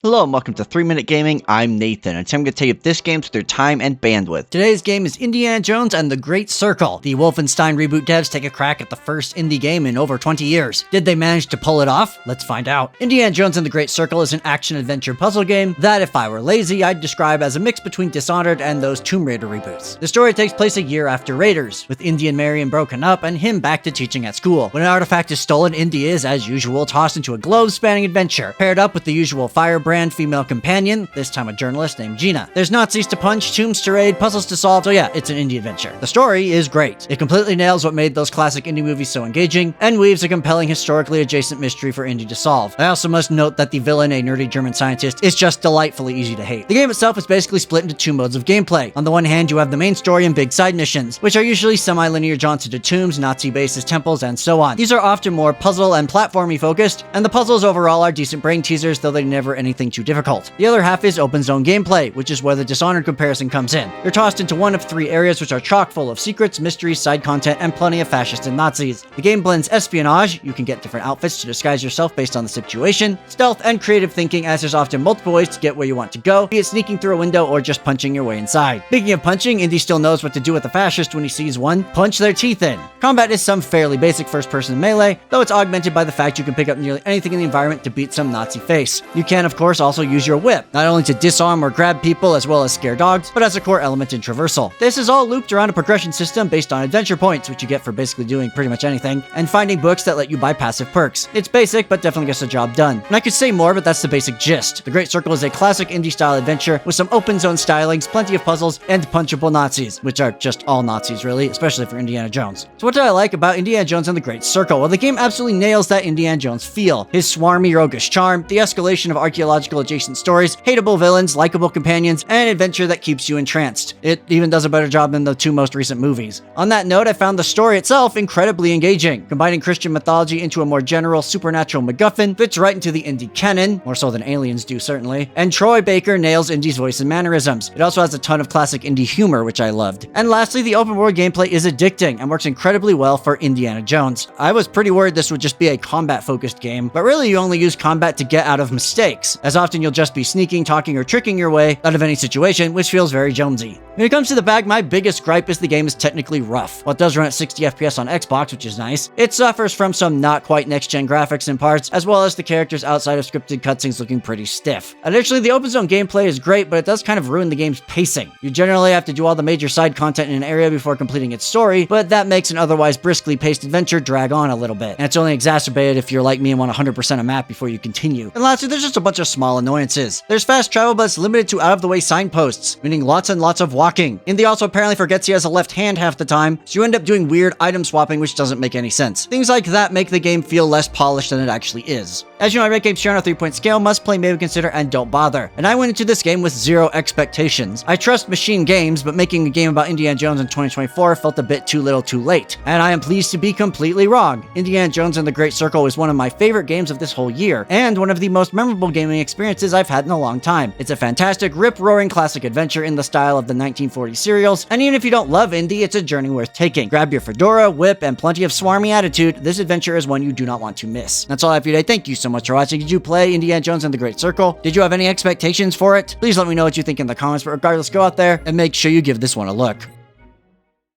Hello and welcome to 3 Minute Gaming. I'm Nathan, and today I'm going to tell you if this game's worth their time and bandwidth. Today's game is Indiana Jones and the Great Circle. The Wolfenstein reboot devs take a crack at the first indie game in over 20 years. Did they manage to pull it off? Let's find out. Indiana Jones and the Great Circle is an action-adventure puzzle game that, if I were lazy, I'd describe as a mix between Dishonored and those Tomb Raider reboots. The story takes place a year after Raiders, with Indy and Marion broken up and him back to teaching at school. When an artifact is stolen, Indy is, as usual, tossed into a globe-spanning adventure, paired up with the usual firebrand female companion, this time a journalist named Gina. There's Nazis to punch, tombs to raid, puzzles to solve, so yeah, it's an indie adventure. The story is great. It completely nails what made those classic indie movies so engaging, and weaves a compelling historically adjacent mystery for Indy to solve. I also must note that the villain, a nerdy German scientist, is just delightfully easy to hate. The game itself is basically split into two modes of gameplay. On the one hand, you have the main story and big side missions, which are usually semi-linear jaunts into tombs, Nazi bases, temples, and so on. These are often more puzzle and platformy focused, and the puzzles overall are decent brain teasers, though they're never anything too difficult. The other half is open zone gameplay, which is where the Dishonored comparison comes in. You're tossed into one of three areas which are chock full of secrets, mysteries, side content, and plenty of fascists and Nazis. The game blends espionage, you can get different outfits to disguise yourself based on the situation, stealth, and creative thinking, as there's often multiple ways to get where you want to go, be it sneaking through a window or just punching your way inside. Speaking of punching, Indy still knows what to do with a fascist when he sees one: punch their teeth in. Combat is some fairly basic first-person melee, though it's augmented by the fact you can pick up nearly anything in the environment to beat some Nazi face. You can, of course, also use your whip, not only to disarm or grab people as well as scare dogs, but as a core element in traversal. This is all looped around a progression system based on adventure points, which you get for basically doing pretty much anything, and finding books that let you buy passive perks. It's basic, but definitely gets the job done. And I could say more, but that's the basic gist. The Great Circle is a classic indie-style adventure with some open zone stylings, plenty of puzzles, and punchable Nazis, which are just all Nazis really, especially for Indiana Jones. So what do I like about Indiana Jones and the Great Circle? Well, the game absolutely nails that Indiana Jones feel. His swarmy, roguish charm, the escalation of archaeological adjacent stories, hateable villains, likable companions, and an adventure that keeps you entranced. It even does a better job than the two most recent movies. On that note, I found the story itself incredibly engaging. Combining Christian mythology into a more general supernatural MacGuffin fits right into the indie canon, more so than aliens do certainly, and Troy Baker nails Indy's voice and mannerisms. It also has a ton of classic indie humor, which I loved. And lastly, the open world gameplay is addicting and works incredibly well for Indiana Jones. I was pretty worried this would just be a combat-focused game, but really you only use combat to get out of mistakes, as often you'll just be sneaking, talking, or tricking your way out of any situation, which feels very Jonesy. When it comes to the bag, my biggest gripe is the game is technically rough. While it does run at 60 FPS on Xbox, which is nice, it suffers from some not quite next-gen graphics in parts, as well as the characters outside of scripted cutscenes looking pretty stiff. Additionally, the open zone gameplay is great, but it does kind of ruin the game's pacing. You generally have to do all the major side content in an area before completing its story, but that makes an otherwise briskly paced adventure drag on a little bit. And it's only exacerbated if you're like me and want 100% a map before you continue. And lastly, there's just a bunch of small annoyances. There's fast travel, but it's limited to out-of-the-way signposts, meaning lots and lots of walking. Indy also apparently forgets he has a left hand half the time, so you end up doing weird item swapping, which doesn't make any sense. Things like that make the game feel less polished than it actually is. As you know, I rate games here on a 3-point scale: must play, maybe consider, and don't bother. And I went into this game with zero expectations. I trust Machine Games, but making a game about Indiana Jones in 2024 felt a bit too little too late. And I am pleased to be completely wrong. Indiana Jones and the Great Circle is one of my favorite games of this whole year, and one of the most memorable gaming experiences I've had in a long time. It's a fantastic, rip-roaring classic adventure in the style of the 1940s serials, and even if you don't love Indy, it's a journey worth taking. Grab your fedora, whip, and plenty of swarmy attitude. This adventure is one you do not want to miss. That's all I have for you today. Thank you so much for watching. Did you play Indiana Jones and the Great Circle? Did you have any expectations for it? Please let me know what you think in the comments, but regardless, go out there and make sure you give this one a look.